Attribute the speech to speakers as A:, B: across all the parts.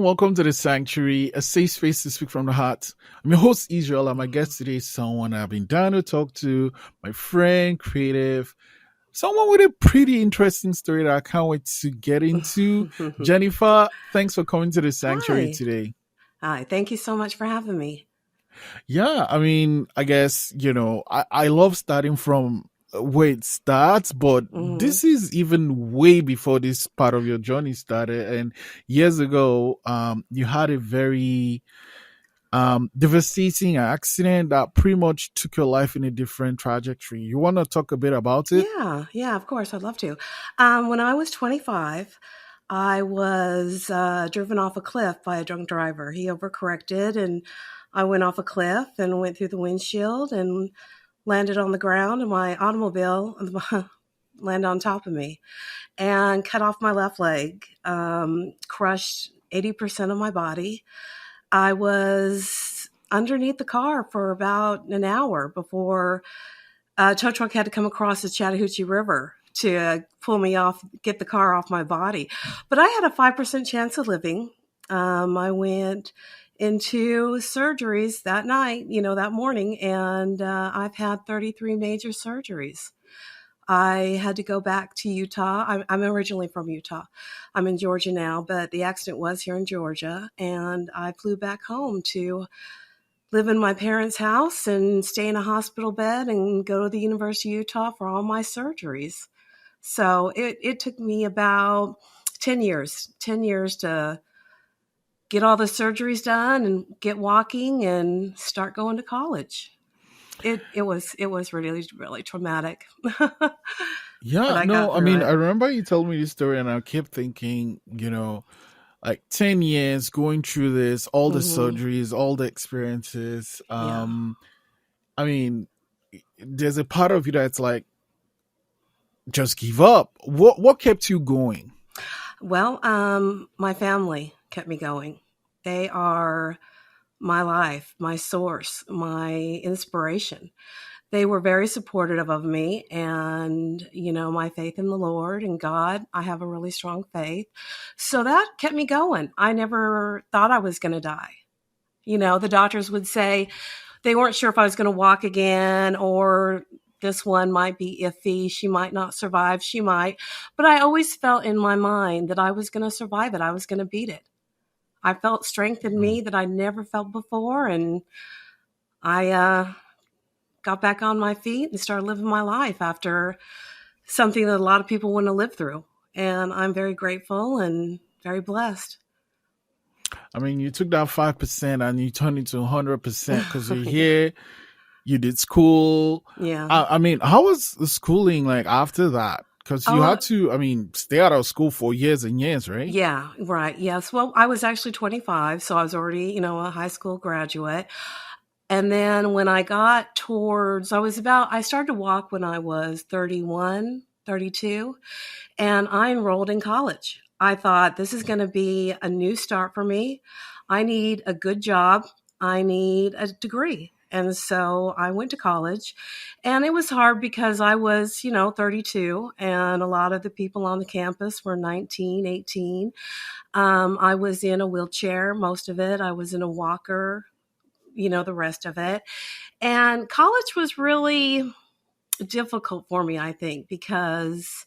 A: and welcome to the Sanctuary, a safe space to speak from the heart. I'm your host, Israel, and my guest today is someone I've been dying to talk to, my friend, creative, someone with a pretty interesting story that I can't wait to get into. Jennifer, thanks for coming to the Sanctuary
B: Hi.
A: today.
B: Hi. Thank you so much for having me.
A: Yeah, I mean, I guess, I love starting from where it starts, but
B: hmm
A: this is even way before this part of your journey started. And years ago, you had a very devastating accident that pretty much took your life in a different trajectory. You want to talk a bit about it?
B: Yeah, of course. I'd love to. When I was 25, I was driven off a cliff by a drunk driver. He overcorrected, and I went off a cliff and went through the windshield and landed on the ground, and my automobile landed on top of me and cut off my left leg, crushed 80% of my body. I was underneath the car for about an hour before a tow truck had to come across the Chattahoochee River to pull me off, get the car off my body. But I had a 5% chance of living. I went into surgeries that night, that morning, and I've had 33 major surgeries. I had to go back to Utah. I'm originally from Utah. I'm in Georgia now, but the accident was here in Georgia. And I flew back home to live in my parents' house and stay in a hospital bed and go to the University of Utah for all my surgeries. So it took me about 10 years to get all the surgeries done and get walking and start going to college. It was really, really traumatic. But
A: Yeah,
B: I got
A: no, I
B: through
A: mean, I
B: it.
A: remember you told me this story and I kept thinking, like 10 years going through this, all the
B: hmm
A: surgeries, all the experiences.
B: Yeah.
A: I mean, there's a part of you that's like, just give up. What kept you going?
B: Well, my family kept me going. They are my life, my source, my inspiration. They were very supportive of me and, my faith in the Lord and God. I have a really strong faith. So that kept me going. I never thought I was going to die. The doctors would say they weren't sure if I was going to walk again or this one might be iffy. She might not survive. She might. But I always felt in my mind that I was going to survive it. I was going to beat it. I felt strength in
A: Mm.
B: me that I never felt before. And I got back on my feet and started living my life after something that a lot of people wouldn't have lived through. And I'm very grateful and very blessed.
A: I mean, you took that 5% and you turned it to 100% because you're here, you did school.
B: Yeah.
A: I mean, how was the schooling like after that? Because you
B: Oh,
A: had to, I mean, stay out of school for years and years, right?
B: yeah, right. Yes. Well, I was actually 25, so I was already, a high school graduate. And then when I got I started to walk when I was 31, 32, and I enrolled in college. I thought this is going to be a new start for me. I need a good job. I need a degree. And so I went to college, and it was hard because I was, 32, and a lot of the people on the campus were 19, 18. I was in a wheelchair, most of it. I was in a walker, the rest of it. And college was really difficult for me, I think, because,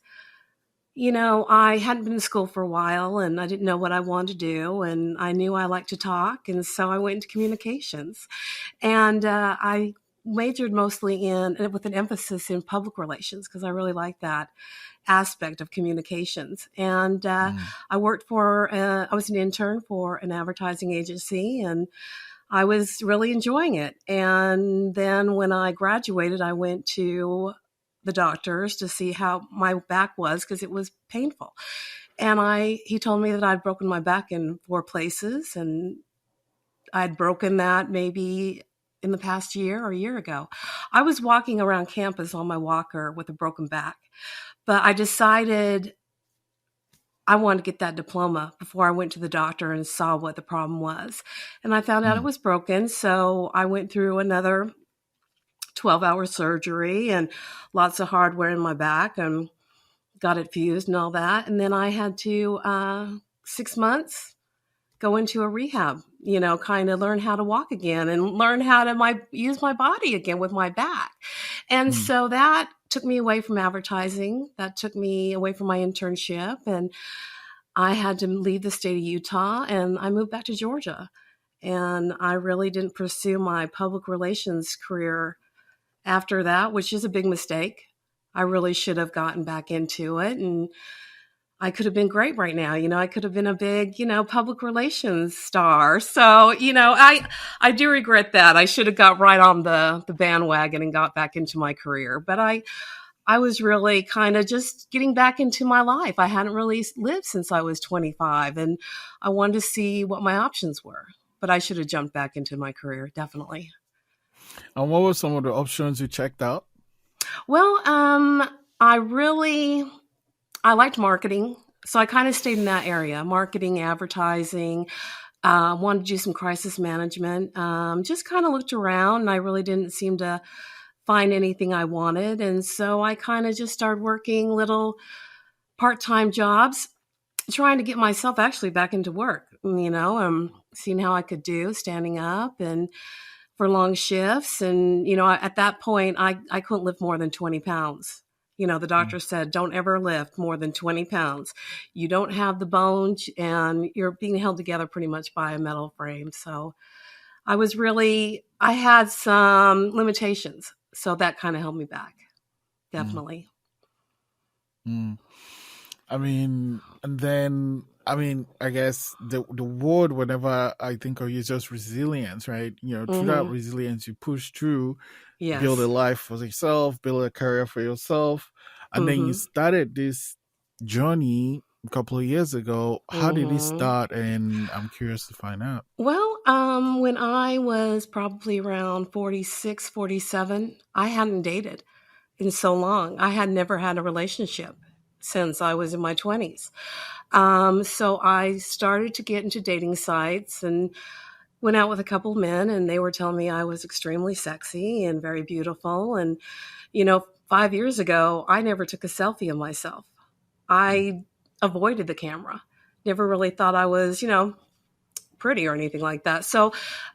B: I hadn't been in school for a while and I didn't know what I wanted to do. And I knew I liked to talk. And so I went into communications. And I majored mostly with an emphasis in public relations because I really like that aspect of communications. And
A: Mm.
B: I was an intern for an advertising agency, and I was really enjoying it. And then when I graduated, I went to the doctors to see how my back was because it was painful. And he told me that I'd broken my back in 4 places, and I'd broken that maybe in the past year or a year ago. I was walking around campus on my walker with a broken back, but I decided I wanted to get that diploma before I went to the doctor and saw what the problem was. And I found out it
A: Mm.
B: was broken. So I went through another 12-hour surgery and lots of hardware in my back and got it fused and all that. And then I had to, 6 months, go into a rehab, kind of learn how to walk again and learn how to use my body again with my back. And
A: Mm.
B: so that took me away from advertising. That took me away from my internship. And I had to leave the state of Utah and I moved back to Georgia. And I really didn't pursue my public relations career after that, which is a big mistake. I really should have gotten back into it, and I could have been great right now. I could have been a big, public relations star. So, I do regret that. I should have got right on the bandwagon and got back into my career. But I was really kind of just getting back into my life. I hadn't really lived since I was 25, and I wanted to see what my options were. But I should have jumped back into my career, definitely.
A: And what were some of the options you checked out?
B: Well, I liked marketing. So I kind of stayed in that area, marketing, advertising, wanted to do some crisis management. Just kind of looked around and I really didn't seem to find anything I wanted. And so I kind of just started working little part-time jobs, trying to get myself actually back into work, seeing how I could do standing up and for long shifts. And, at that point, I couldn't lift more than 20 pounds. The
A: Mm.
B: doctor said, don't ever lift more than 20 pounds. You don't have the bones and you're being held together pretty much by a metal frame. So I had some limitations. So that kind of held me back.
A: Mm.
B: Definitely.
A: Mm. I mean, and then I guess the word whenever I think of you is just resilience, right? Through that
B: Mm-hmm.
A: resilience, you push through, build a
B: Yes.
A: life for yourself, build a career for yourself, and then you
B: Mm-hmm.
A: started this journey a couple of years ago. How did it
B: Mm-hmm.
A: start? And I'm curious to find out.
B: Well, when I was probably around 46, 47, I hadn't dated in so long. I had never had a relationship since I was in my 20s. So I started to get into dating sites and went out with a couple of men, and they were telling me I was extremely sexy and very beautiful. And, 5 years ago, I never took a selfie of myself. I avoided the camera. Never really thought I was, pretty or anything like that. So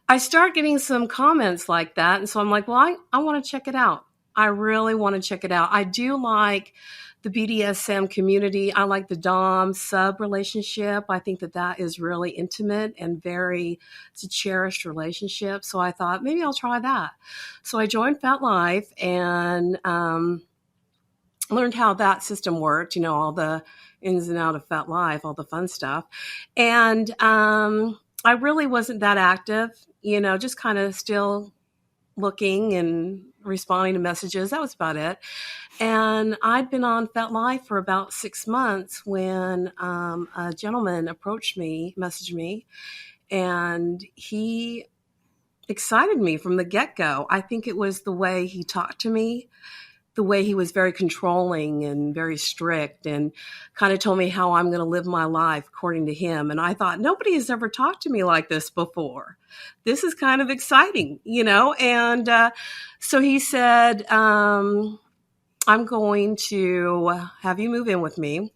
B: I start getting some comments like that. And so I'm like, well, I want to check it out. I really want to check it out. I do like the BDSM community. I like the Dom sub relationship. I think that is really intimate and it's a cherished relationship. So I thought maybe I'll try that. So I joined FetLife and learned how that system worked, all the ins and out of FetLife, all the fun stuff. And I really wasn't that active, just kind of still looking and responding to messages. That was about it. And I'd been on FetLife for about 6 months when a gentleman messaged me, and he excited me from the get-go. I think it was the way he talked to me, the way he was very controlling and very strict and kind of told me how I'm going to live my life according to him. And I thought, nobody has ever talked to me like this before. This is kind of exciting, And so he said, I'm going to have you move in with me.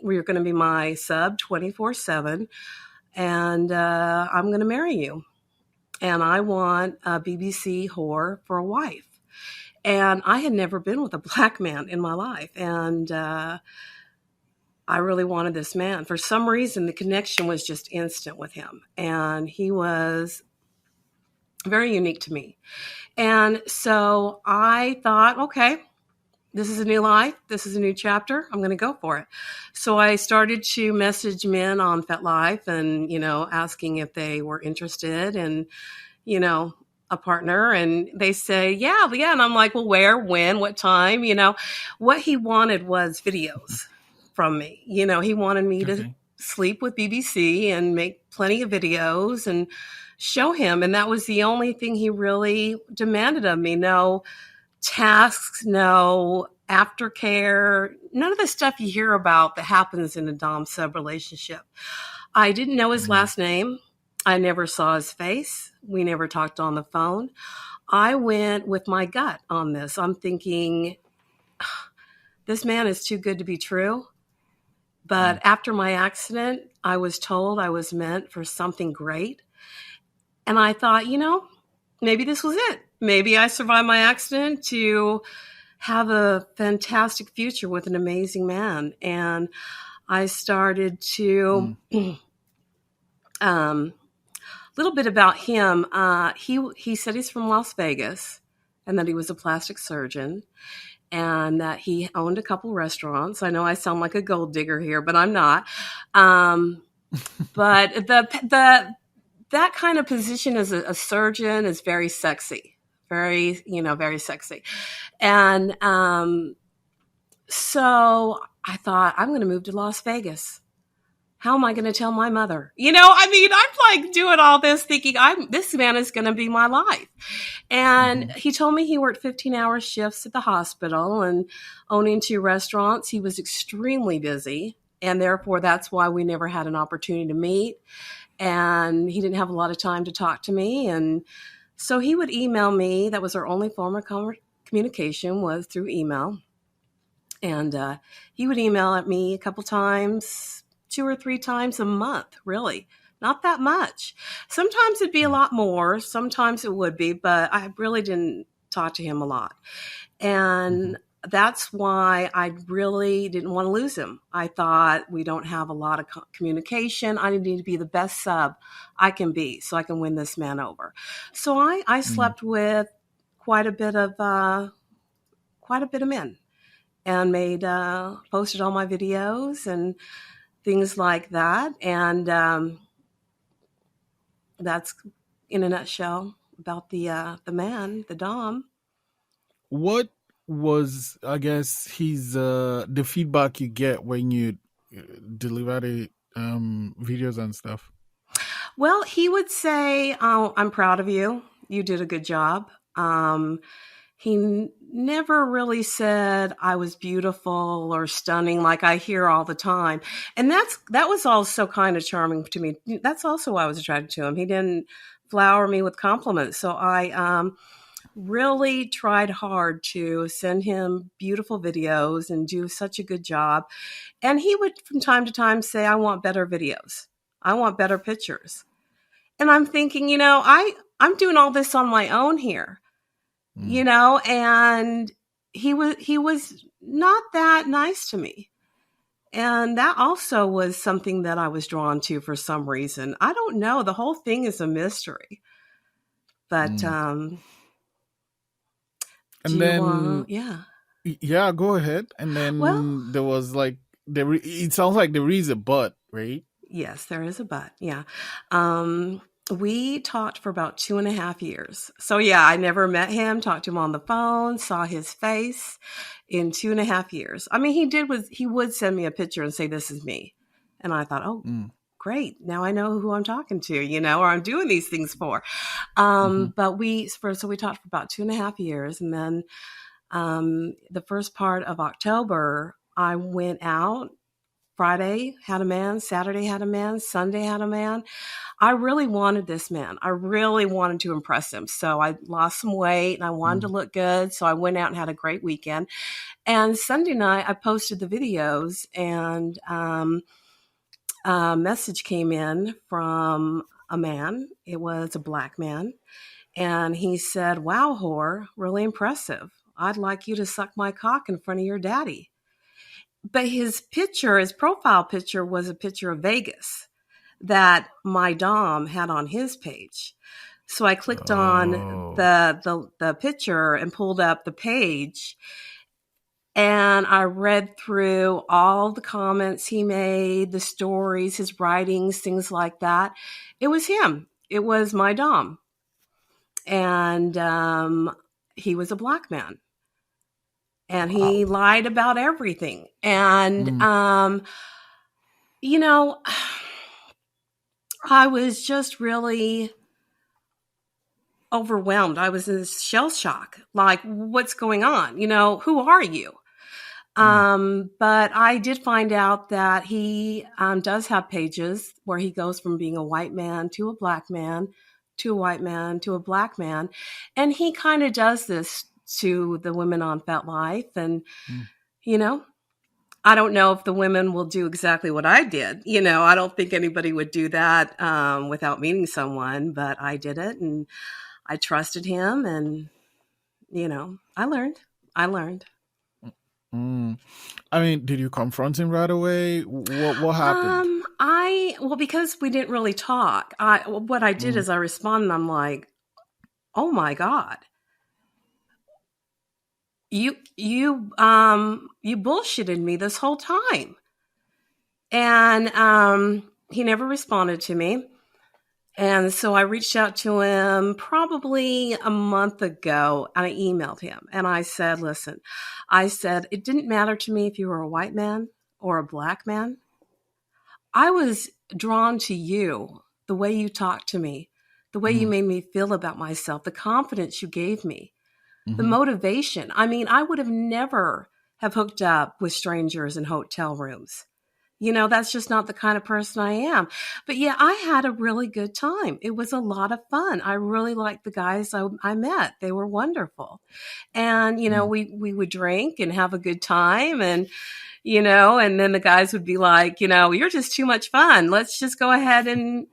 B: You're going to be my sub 24/7. And I'm going to marry you. And I want a BBC whore for a wife. And I had never been with a black man in my life. And I really wanted this man. For some reason, the connection was just instant with him. And he was very unique to me. And so I thought, okay, this is a new life. This is a new chapter. I'm going to go for it. So I started to message men on FetLife and, asking if they were interested in, a partner. And they say, yeah. And I'm like, well, where, when, what time, what he wanted was videos from me. He wanted me to
A: Okay.
B: sleep with BBC and make plenty of videos and show him. And that was the only thing he really demanded of me. No tasks, no aftercare, none of the stuff you hear about that happens in a Dom sub relationship. I didn't know his
A: Mm.
B: last name. I never saw his face. We never talked on the phone. I went with my gut on this. I'm thinking, this man is too good to be true. But
A: Mm.
B: after my accident, I was told I was meant for something great. And I thought, maybe this was it. Maybe I survived my accident to have a fantastic future with an amazing man. And I started to,
A: Mm.
B: a little bit about him. He said he's from Las Vegas and that he was a plastic surgeon and that he owned a couple restaurants. I know I sound like a gold digger here, but I'm not. But that kind of position as a surgeon is very sexy, very sexy. And so I thought, I'm going to move to Las Vegas. How am I going to tell my mother? I'm like doing all this thinking this man is going to be my life. And
A: Mhm.
B: he told me he worked 15-hour shifts at the hospital and owning 2 restaurants. He was extremely busy. And therefore, that's why we never had an opportunity to meet. And he didn't have a lot of time to talk to me. And so he would email me. That was our only form of communication, was through email. And he would email at me a couple times, 2 or 3 times a month, really. Not that much. Sometimes it'd be a
A: Mm.
B: lot more. Sometimes it would be, but I really didn't talk to him a lot.
A: Mhm.
B: And that's why I really didn't want to lose him. I thought, we don't have a lot of communication. I need to be the best sub I can be so I can win this man over. So I
A: Mm.
B: slept with quite a bit of men and posted all my videos and things like that. And that's in a nutshell about the man, the Dom.
A: What was, I guess, his the feedback you get when you deliver the videos and stuff?
B: Well, he would say, "Oh, I'm proud of you. You did a good job." He never really said I was beautiful or stunning like I hear all the time. And that was also kind of charming to me. That's also why I was attracted to him. He didn't flower me with compliments. So I really tried hard to send him beautiful videos and do such a good job. And he would from time to time say, I want better videos. I want better pictures. And I'm thinking, I'm doing all this on my own here,
A: Mm.
B: and he was not that nice to me. And that also was something that I was drawn to for some reason. I don't know. The whole thing is a mystery. But
A: Mm.
B: do
A: And
B: you
A: then,
B: want? Yeah.
A: yeah, go ahead. And
B: Well,
A: then there was like it sounds like there is a but, right?
B: yes, there is a but. Yeah. Um, we talked for about 2.5 years. So yeah, I never met him, talked to him on the phone, saw his face in 2.5 years. I mean, he would send me a picture and say, this is me. And I thought, oh,
A: Mm.
B: great. Now I know who I'm talking to, or I'm doing these things for.
A: Mm-hmm.
B: But so we talked for about 2.5 years. And then the first part of October, I went out. Friday had a man, Saturday had a man, Sunday had a man. I really wanted this man. I really wanted to impress him. So I lost some weight and I wanted to
A: Mm.
B: look good. So I went out and had a great weekend. And Sunday night, I posted the videos and a message came in from a man. It was a black man. And he said, wow, whore, really impressive. I'd like you to suck my cock in front of your daddy. But his profile picture was a picture of Vegas that my Dom had on his page. So I clicked on
A: Oh.
B: the picture and pulled up the page, and I read through all the comments he made, the stories, his writings, things like that. It was him. It was my Dom. And he was a black man. And he
A: Wow.
B: lied about everything. And,
A: Mm.
B: you know, I was just really overwhelmed. I was in shell shock. Like, what's going on? Who are you?
A: Mm.
B: But I did find out that he does have pages where he goes from being a white man to a black man to a white man to a black man. And he kind of does this to the women on FetLife. And,
A: Mm.
B: you know, I don't know if the women will do exactly what I did. I don't think anybody would do that without meeting someone, but I did it and I trusted him and, I learned. I learned.
A: Mm. I mean, did you confront him right away? What happened?
B: Because we didn't really talk, what I did
A: Mm.
B: is I responded, I'm like, oh my God, you bullshitted me this whole time. And he never responded to me. And so I reached out to him probably a month ago. I emailed him and I said, listen, it didn't matter to me if you were a white man or a black man. I was drawn to you, the way you talked to me, the way you
A: Mm.
B: made me feel about myself, the confidence you gave me, the
A: Mm-hmm.
B: motivation. I mean, I would have never have hooked up with strangers in hotel rooms. That's just not the kind of person I am. But yeah, I had a really good time. It was a lot of fun. I really liked the guys I met. They were wonderful. And,
A: Mm.
B: we would drink and have a good time. And then the guys would be like, you're just too much fun. Let's just go ahead and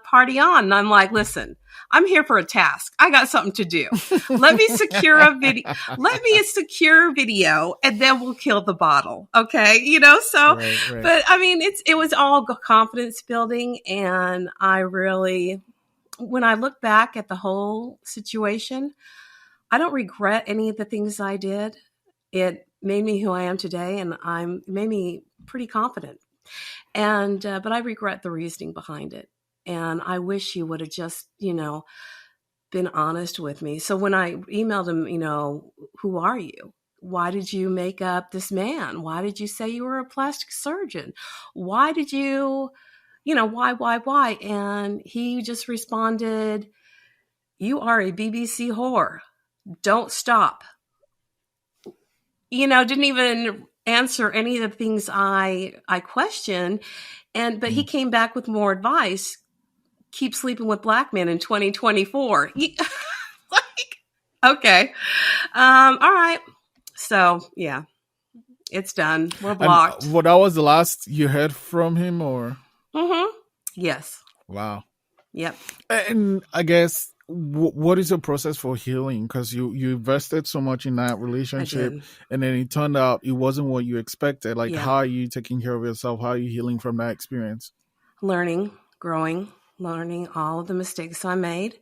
B: party on. And I'm like, listen, I'm here for a task. I got something to do. Let me secure a video. Let me secure video and then we'll kill the bottle. Okay. So,
A: Right, right.
B: but I mean, it was all confidence building. And when I look back at the whole situation, I don't regret any of the things I did. It made me who I am today, and it made me pretty confident. And but I regret the reasoning behind it, and I wish he would have just, been honest with me. So when I emailed him, who are you? Why did you make up this man? Why did you say you were a plastic surgeon? Why did you, why? And he just responded, "You are a BBC whore. Don't stop." Didn't even answer any of the things I questioned. But he
A: Mm.
B: came back with more advice. Keep sleeping with black men in 2024. Like, okay. All right. So yeah, it's done. We're
A: And
B: blocked.
A: what that was the last you heard from him, or
B: Mm-hmm. Yes.
A: wow?
B: Yep.
A: And I guess what is your process for healing? Because you invested so much in that
B: I
A: relationship,
B: did.
A: and then it turned out it wasn't what you expected. Like,
B: Yeah.
A: how are you taking care of yourself? How are you healing from that experience?
B: Learning, growing, learning all of the mistakes I made.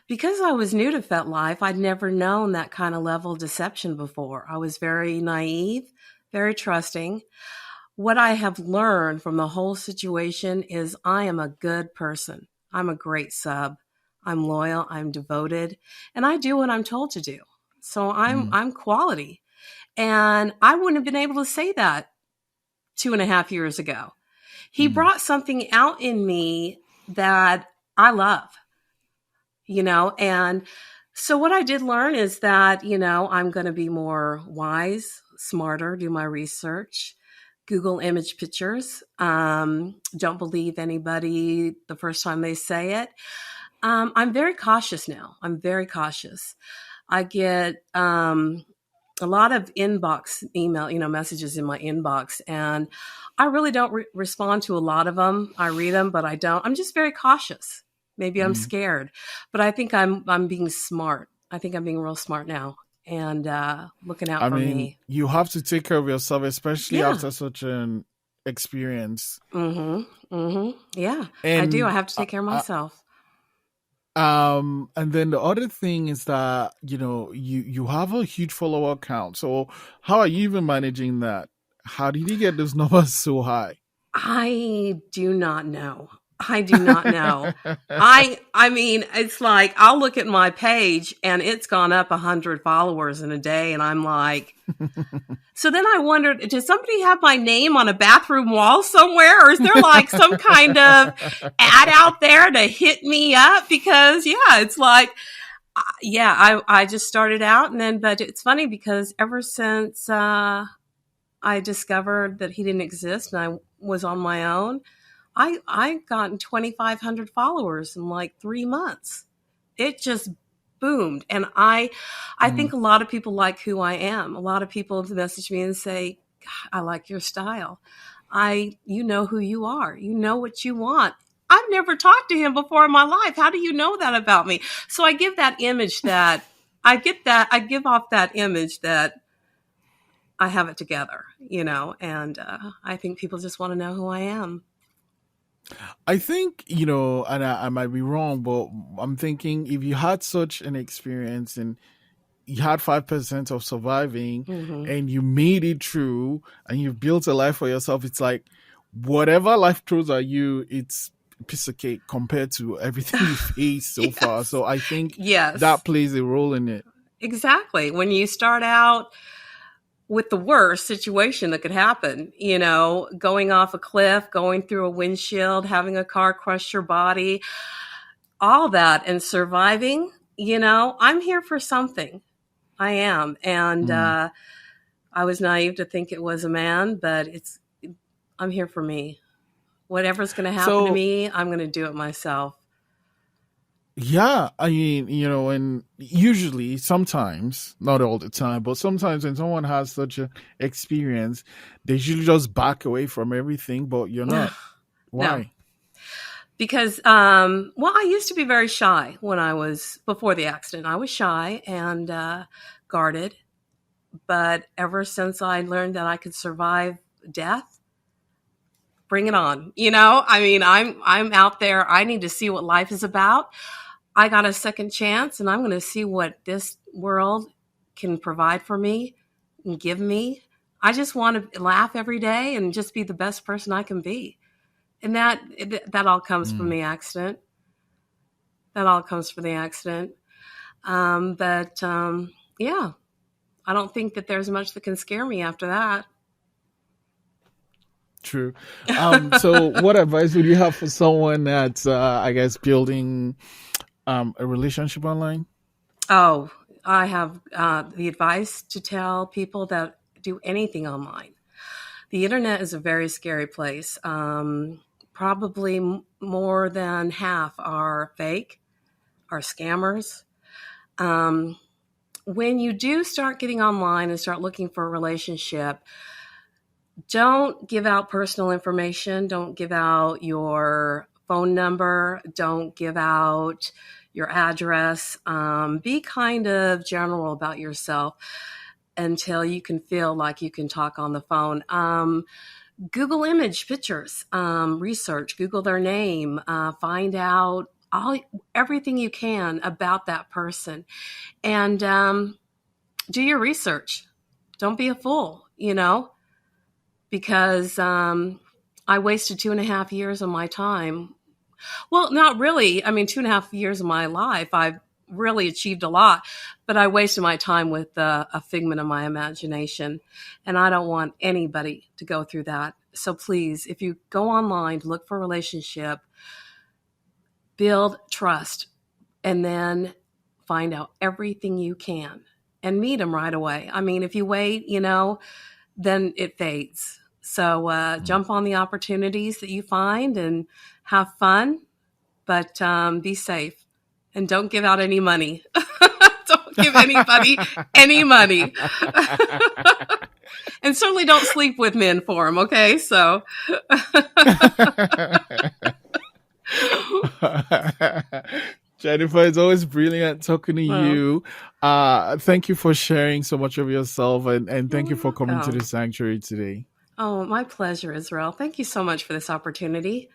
B: Because I was new to FetLife, I'd never known that kind of level of deception before. I was very naive, very trusting. What I have learned from the whole situation is I am a good person. I'm a great sub. I'm loyal. I'm devoted, and I do what I'm told to do. So I'm
A: Mm.
B: I'm quality, and I wouldn't have been able to say that 2.5 years ago. He
A: Mm.
B: brought something out in me that I love, and so what I did learn is that, I'm going to be more wise, smarter, do my research, Google image pictures. Don't believe anybody the first time they say it. I'm very cautious now. I'm very cautious. I get a lot of inbox email, messages in my inbox, and I really don't respond to a lot of them. I read them, but I don't. I'm just very cautious. Maybe I'm
A: Mm.
B: scared, but I think I'm being smart. I think I'm being real smart now and looking out
A: I
B: for
A: mean,
B: me.
A: you have to take care of yourself, especially
B: Yeah.
A: after such an experience.
B: Mm-hmm. Mm-hmm. Yeah, I do. I
A: And
B: have to take care of myself.
A: and then the other thing is that you have a huge follower count. So how are you even managing that? How did you get those numbers so high?
B: I do not know. I do not know. I mean, it's like I'll look at my page and it's gone up 100 followers in a day, and I'm like, so then I wondered, does somebody have my name on a bathroom wall somewhere, or is there like some kind of ad out there to hit me up? Because yeah, it's like, yeah, I just started out, and then, but it's funny because ever since I discovered that he didn't exist and I was on my own, I gotten 2,500 followers in like 3 months. It just boomed, and I think
A: Mm.
B: a lot of people like who I am. A lot of people message me and say, I like your style. You know who you are. You know what you want. I've never talked to him before in my life. How do you know that about me? So I give that image that I give off that image that I have it together, and I think people just want to know who I am.
A: I think, and I might be wrong, but I'm thinking if you had such an experience and you had 5% of surviving
B: Mm-hmm.
A: and you made it through and you've built a life for yourself, it's like whatever life throws at you, it's a piece of cake compared to everything you faced so far.
B: Yes.
A: So I think
B: Yes,
A: that plays a role in it.
B: exactly. When you start out with the worst situation that could happen, going off a cliff, going through a windshield, having a car crush your body, all that, and surviving, I'm here for something. I am. And
A: Mm.
B: I was naive to think it was a man, but I'm here for me. Whatever's going to happen to
A: So
B: me, I'm going to do it myself.
A: yeah, I mean, and usually, sometimes, not all the time, but sometimes when someone has such an experience, they usually just back away from everything, but you're not.
B: No,
A: Why?
B: because, well, I used to be very shy before the accident. I was shy and guarded. But ever since I learned that I could survive death, bring it on. I mean, I'm out there. I need to see what life is about. I got a second chance, and I'm going to see what this world can provide for me and give me. I just want to laugh every day and just be the best person I can be. And that all comes from
A: Mm.
B: the accident. That all comes from the accident. But yeah, I don't think that there's much that can scare me after that.
A: True. So what advice would you have for someone that's, I guess, building a relationship online?
B: Oh, I have the advice to tell people that do anything online. The internet is a very scary place. Probably more than half are fake, are scammers. Um, when you do start getting online and start looking for a relationship, don't give out personal information. Don't give out your phone number. Don't give out your address. Be kind of general about yourself until you can feel like you can talk on the phone. Google image pictures, research, Google their name, find out everything you can about that person, and do your research. Don't be a fool, because I wasted 2.5 years of my time. Well, not really. I mean, 2.5 years of my life, I've really achieved a lot, but I wasted my time with a figment of my imagination. And I don't want anybody to go through that. So please, if you go online to look for a relationship, build trust and then find out everything you can and meet them right away. I mean, if you wait, then it fades. So
A: Mm.
B: jump on the opportunities that you find and have fun, but be safe and don't give out any money. Don't give anybody any money. And certainly don't sleep with men for them, okay? So.
A: Jennifer, it's always brilliant talking to
B: Well,
A: you. Thank you for sharing so much of yourself, and thank you
B: you're
A: for coming to the
B: welcome.
A: sanctuary today.
B: Oh, my pleasure, Israel. Thank you so much for this opportunity.